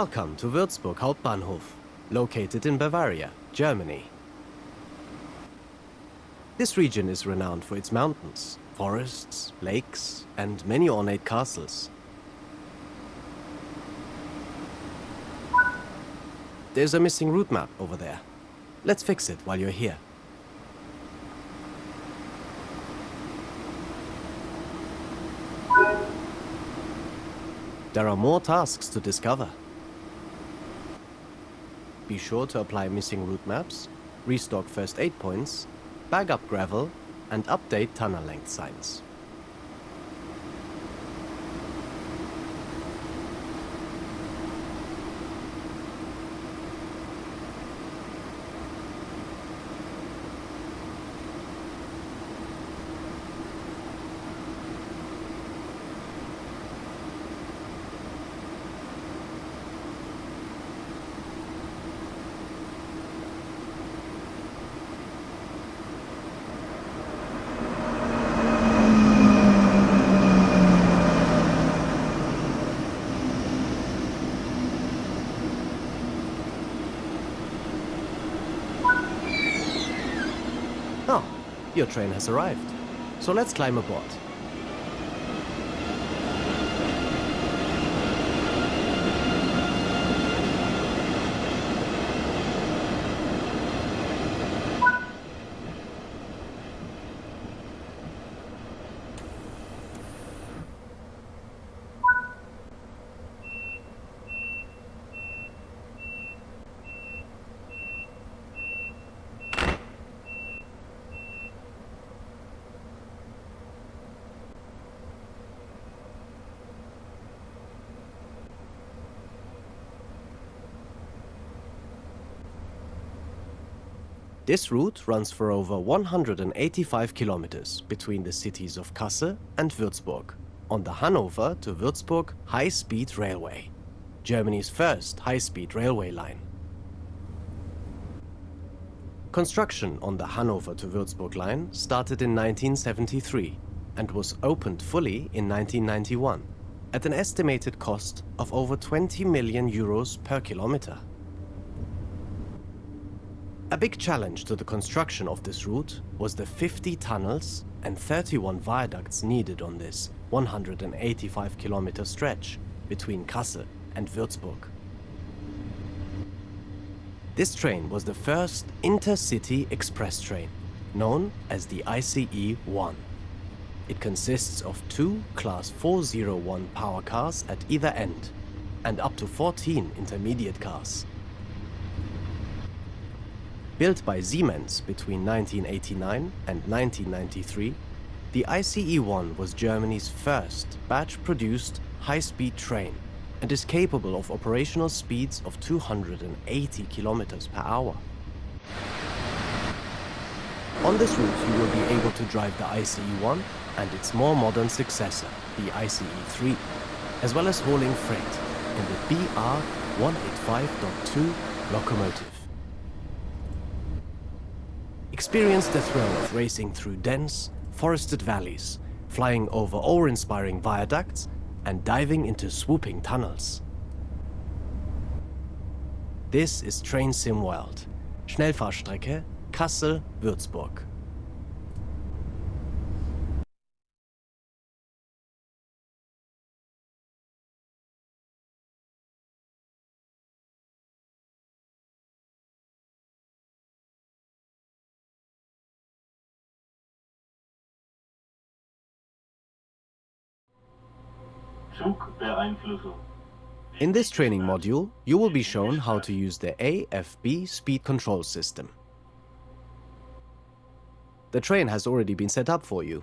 Welcome to Würzburg Hauptbahnhof, located in Bavaria, Germany. This region is renowned for its mountains, forests, lakes, and many ornate castles. There's a missing route map over there. Let's fix it while you're here. There are more tasks to discover. Be sure to apply missing route maps, restock first aid points, bag up gravel, and update tunnel length signs. Oh, your train has arrived. So let's climb aboard. This route runs for over 185 kilometers between the cities of Kassel and Würzburg on the Hanover to Würzburg high-speed railway, Germany's first high-speed railway line. Construction on the Hanover to Würzburg line started in 1973 and was opened fully in 1991 at an estimated cost of over 20 million euros per kilometer. A big challenge to the construction of this route was the 50 tunnels and 31 viaducts needed on this 185-kilometer stretch between Kassel and Würzburg. This train was the first intercity express train, known as the ICE-1. It consists of 2 Class 401 power cars at either end and up to 14 intermediate cars. Built by Siemens between 1989 and 1993, the ICE-1 was Germany's first batch-produced high-speed train and is capable of operational speeds of 280 kilometers per hour. On this route, you will be able to drive the ICE-1 and its more modern successor, the ICE-3, as well as hauling freight in the BR 185.2 locomotive. Experience the thrill of racing through dense, forested valleys, flying over awe-inspiring viaducts, and diving into swooping tunnels. This is Train Sim World, Schnellfahrstrecke Kassel-Würzburg. In this training module, you will be shown how to use the AFB speed control system. The train has already been set up for you.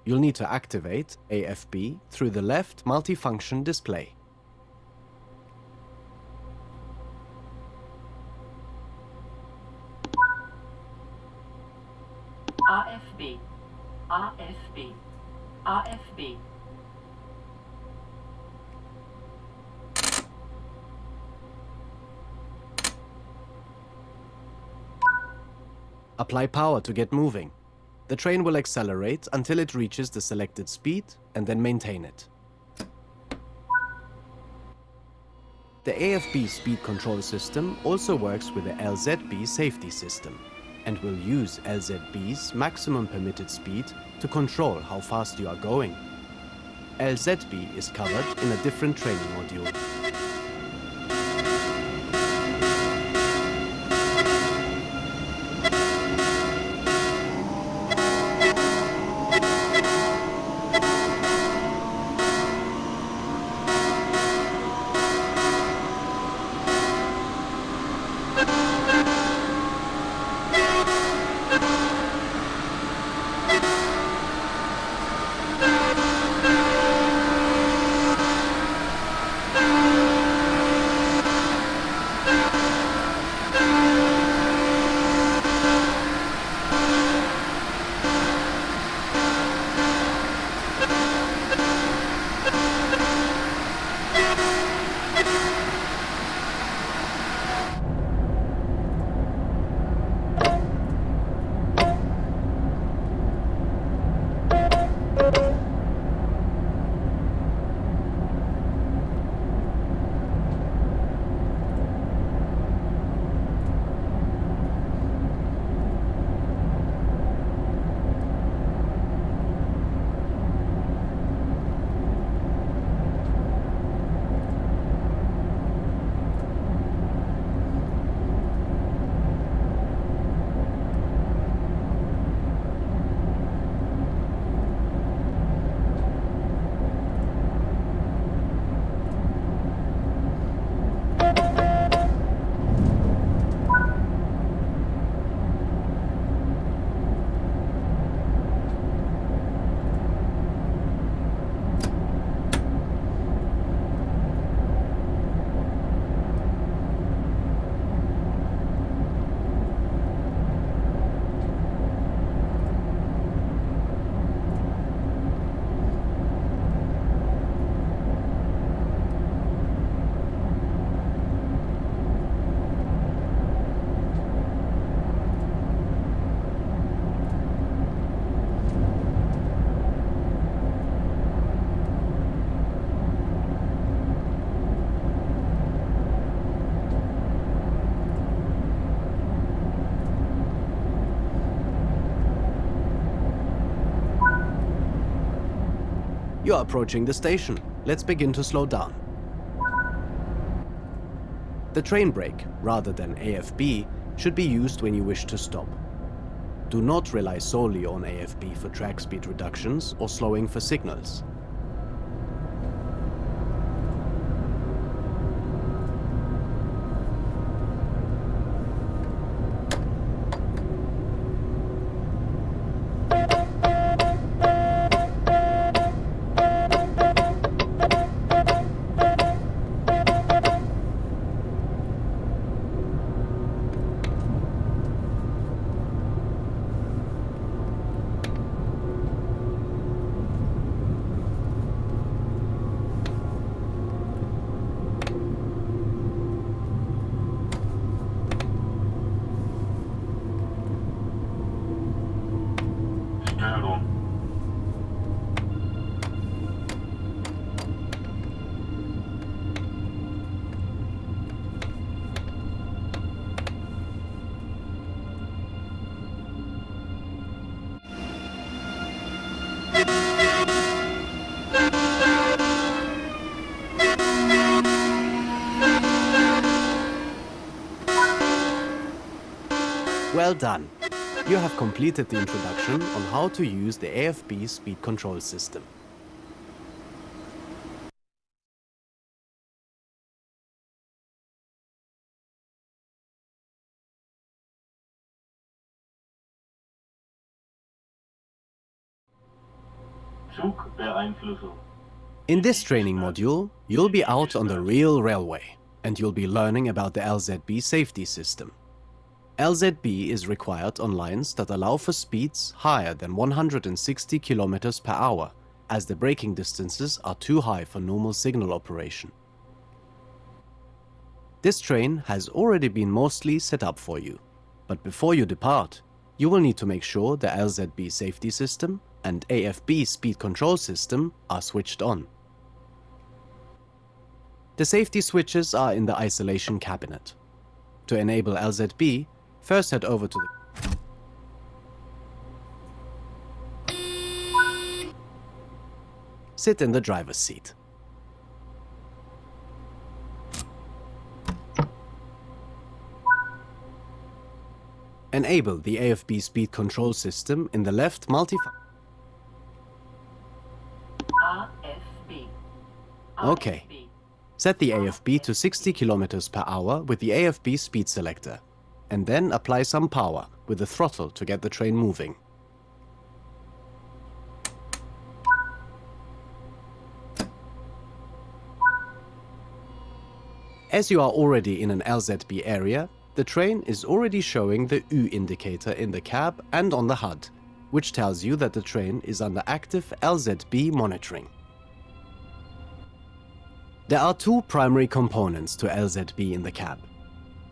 You'll need to activate AFB through the left multifunction display. AFB, AFB, AFB. Apply power to get moving. The train will accelerate until it reaches the selected speed and then maintain it. The AFB speed control system also works with the Lzb Safety System and will use Lzb's maximum permitted speed to control how fast you are going. Lzb is covered in a different training module. You are approaching the station. Let's begin to slow down. The train brake, rather than AFB, should be used when you wish to stop. Do not rely solely on AFB for track speed reductions or slowing for signals. Well done! You have completed the introduction on how to use the AFB speed control system. Zugbeeinflussung. In this training module, you'll be out on the real railway, and you'll be learning about the Lzb Safety System. Lzb is required on lines that allow for speeds higher than 160 km per hour, as the braking distances are too high for normal signal operation. This train has already been mostly set up for you, but before you depart, you will need to make sure the Lzb Safety System and AFB Speed Control System are switched on. The safety switches are in the isolation cabinet. To enable LZB, first head over to the... Sit in the driver's seat. Enable the AFB speed control system in the left AFB. Okay. Set the AFB to 60 km per hour with the AFB speed selector, and then apply some power with the throttle to get the train moving. As you are already in an LZB area, the train is already showing the U indicator in the cab and on the HUD, which tells you that the train is under active LZB monitoring. There are two primary components to LZB in the cab.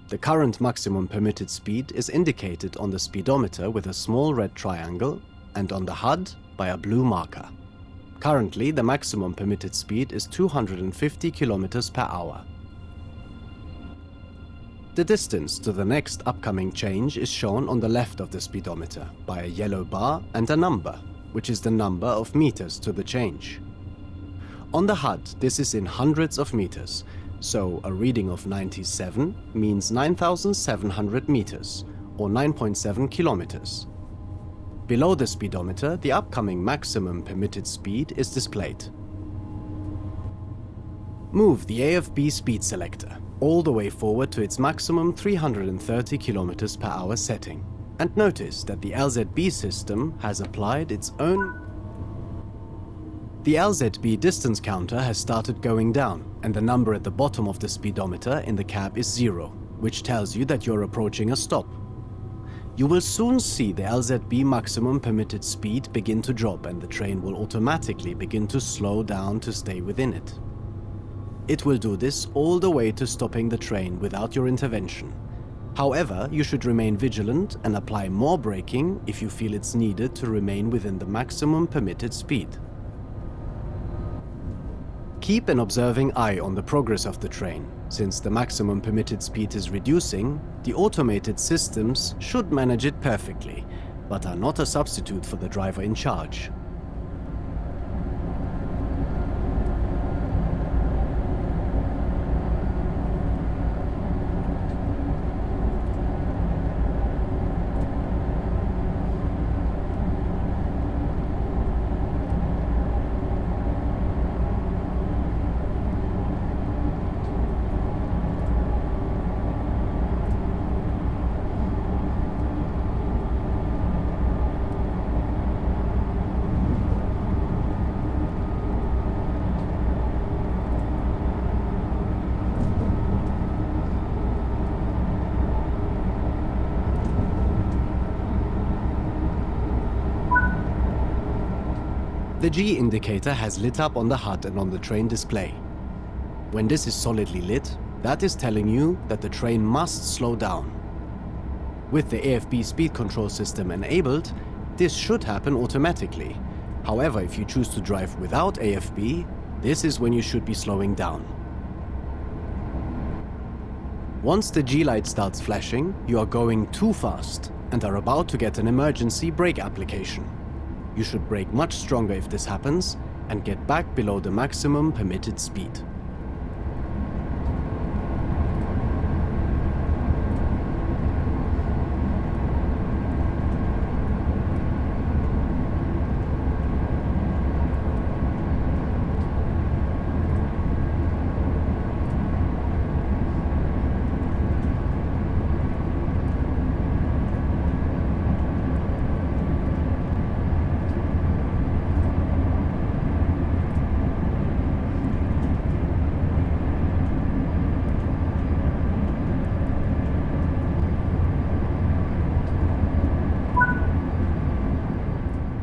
The current maximum permitted speed is indicated on the speedometer with a small red triangle and on the HUD by a blue marker. Currently, the maximum permitted speed is 250 km per hour. The distance to the next upcoming change is shown on the left of the speedometer by a yellow bar and a number, which is the number of meters to the change. On the HUD, this is in hundreds of meters, so a reading of 97 means 9,700 meters, or 9.7 kilometers. Below the speedometer, the upcoming maximum permitted speed is displayed. Move the AFB speed selector all the way forward to its maximum 330 km per hour setting, and notice that the LZB system has applied its own... The LZB distance counter has started going down, and the number at the bottom of the speedometer in the cab is 0, which tells you that you're approaching a stop. You will soon see the LZB maximum permitted speed begin to drop, and the train will automatically begin to slow down to stay within it. It will do this all the way to stopping the train without your intervention. However, you should remain vigilant and apply more braking if you feel it's needed to remain within the maximum permitted speed. Keep an observing eye on the progress of the train. Since the maximum permitted speed is reducing, the automated systems should manage it perfectly, but are not a substitute for the driver in charge. The G indicator has lit up on the HUD and on the train display. When this is solidly lit, that is telling you that the train must slow down. With the AFB speed control system enabled, this should happen automatically. However, if you choose to drive without AFB, this is when you should be slowing down. Once the G light starts flashing, you are going too fast and are about to get an emergency brake application. You should brake much stronger if this happens and get back below the maximum permitted speed.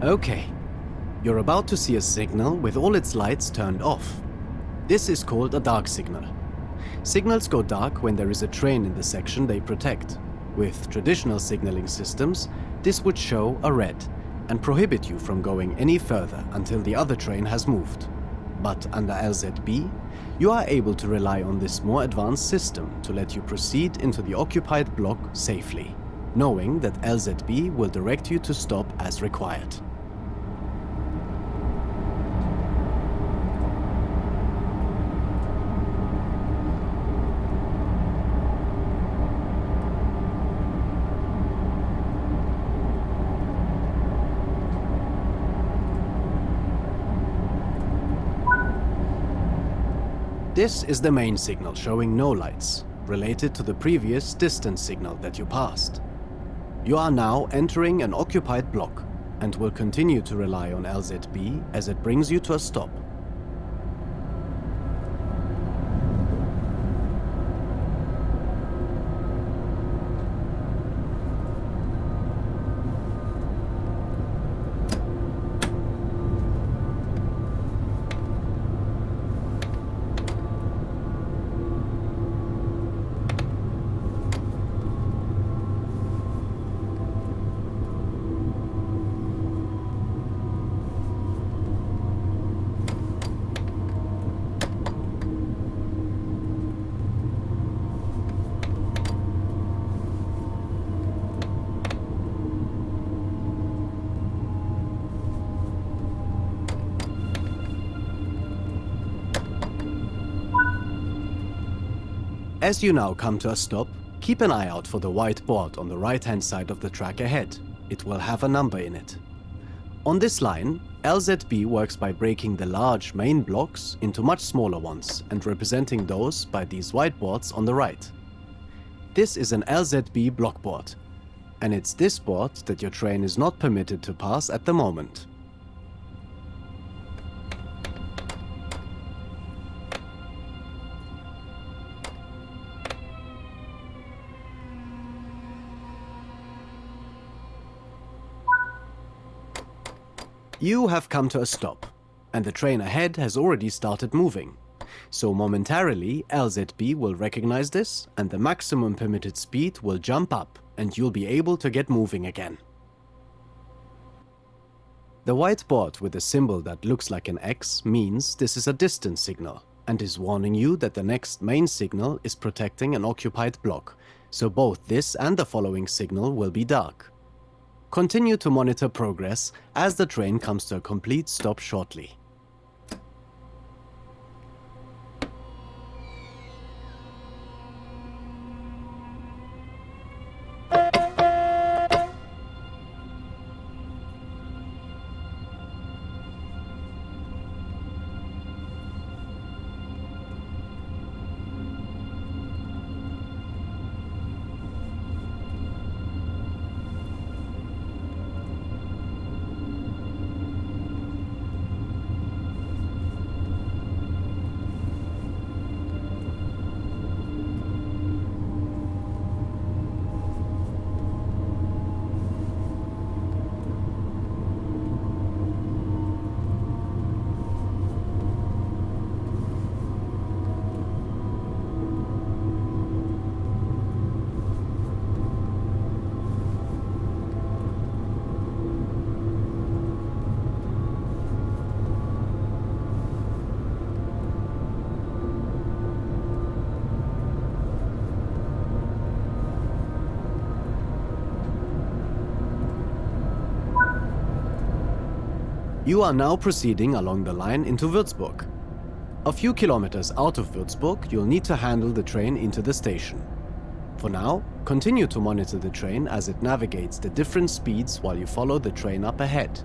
Okay, you're about to see a signal with all its lights turned off. This is called a dark signal. Signals go dark when there is a train in the section they protect. With traditional signaling systems, this would show a red and prohibit you from going any further until the other train has moved. But under LZB, you are able to rely on this more advanced system to let you proceed into the occupied block safely, knowing that LZB will direct you to stop as required. This is the main signal showing no lights, related to the previous distance signal that you passed. You are now entering an occupied block and will continue to rely on LZB as it brings you to a stop. As you now come to a stop, keep an eye out for the white board on the right-hand side of the track ahead. It will have a number in it. On this line, LZB works by breaking the large main blocks into much smaller ones and representing those by these white boards on the right. This is an LZB block board, and it's this board that your train is not permitted to pass at the moment. You have come to a stop, and the train ahead has already started moving. So momentarily, LZB will recognize this, and the maximum permitted speed will jump up, and you'll be able to get moving again. The white board with a symbol that looks like an X means this is a distance signal, and is warning you that the next main signal is protecting an occupied block, so both this and the following signal will be dark. Continue to monitor progress as the train comes to a complete stop shortly. You are now proceeding along the line into Würzburg. A few kilometers out of Würzburg, you'll need to handle the train into the station. For now, continue to monitor the train as it navigates the different speeds while you follow the train up ahead.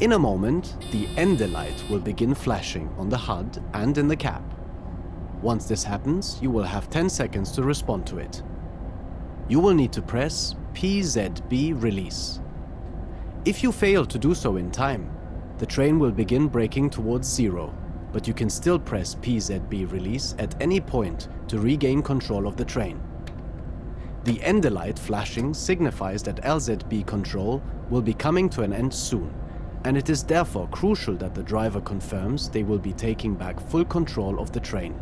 In a moment, the ender light will begin flashing on the HUD and in the cab. Once this happens, you will have 10 seconds to respond to it. You will need to press PZB release. If you fail to do so in time, the train will begin braking towards zero, but you can still press PZB release at any point to regain control of the train. The ender light flashing signifies that LZB control will be coming to an end soon, and it is therefore crucial that the driver confirms they will be taking back full control of the train.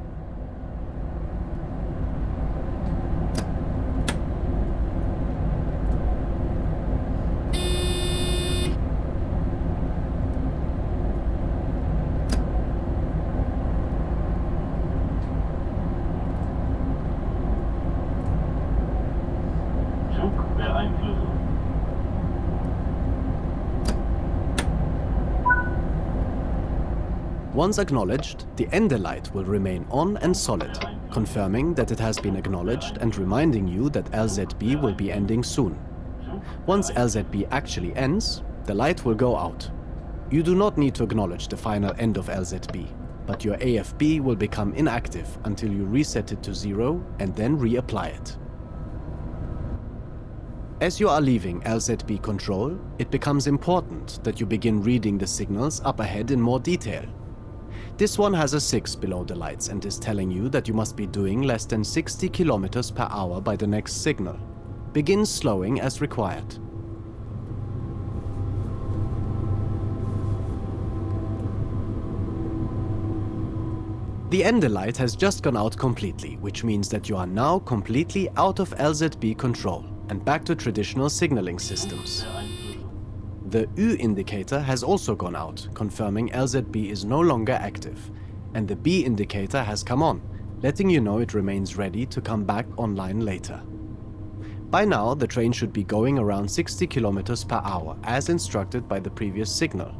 Zugbeeinflussung. Once acknowledged, the ender light will remain on and solid, confirming that it has been acknowledged and reminding you that LZB will be ending soon. Once LZB actually ends, the light will go out. You do not need to acknowledge the final end of LZB, but your AFB will become inactive until you reset it to zero and then reapply it. As you are leaving LZB control, it becomes important that you begin reading the signals up ahead in more detail. This one has a 6 below the lights and is telling you that you must be doing less than 60 km per hour by the next signal. Begin slowing as required. The ender light has just gone out completely, which means that you are now completely out of LZB control and back to traditional signaling systems. The U indicator has also gone out, confirming LZB is no longer active, and the B indicator has come on, letting you know it remains ready to come back online later. By now, the train should be going around 60 km per hour as instructed by the previous signal,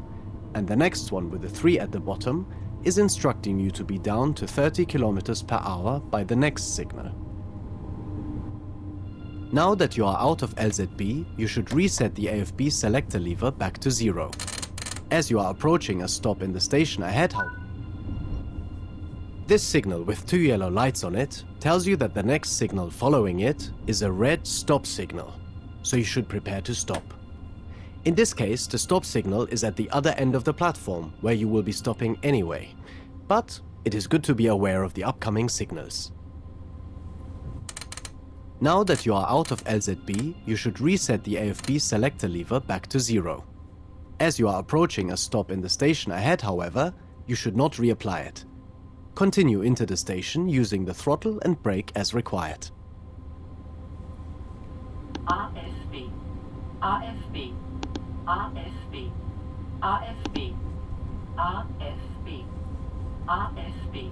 and the next one with the 3 at the bottom is instructing you to be down to 30 km per hour by the next signal. Now that you are out of LZB, you should reset the AFB selector lever back to zero. As you are approaching a stop in the station ahead, this signal with 2 yellow lights on it tells you that the next signal following it is a red stop signal, so you should prepare to stop. In this case, the stop signal is at the other end of the platform, where you will be stopping anyway, but it is good to be aware of the upcoming signals. Now that you are out of LZB, you should reset the AFB selector lever back to zero. As you are approaching a stop in the station ahead, however, you should not reapply it. Continue into the station using the throttle and brake as required. AFB, AFB, AFB, AFB, AFB, AFB.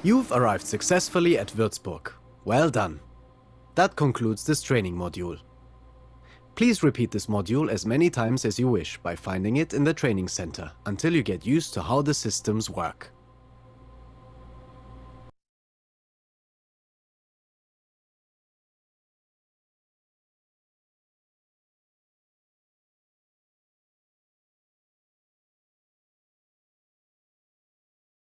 You've arrived successfully at Würzburg. Well done. That concludes this training module. Please repeat this module as many times as you wish by finding it in the training center until you get used to how the systems work.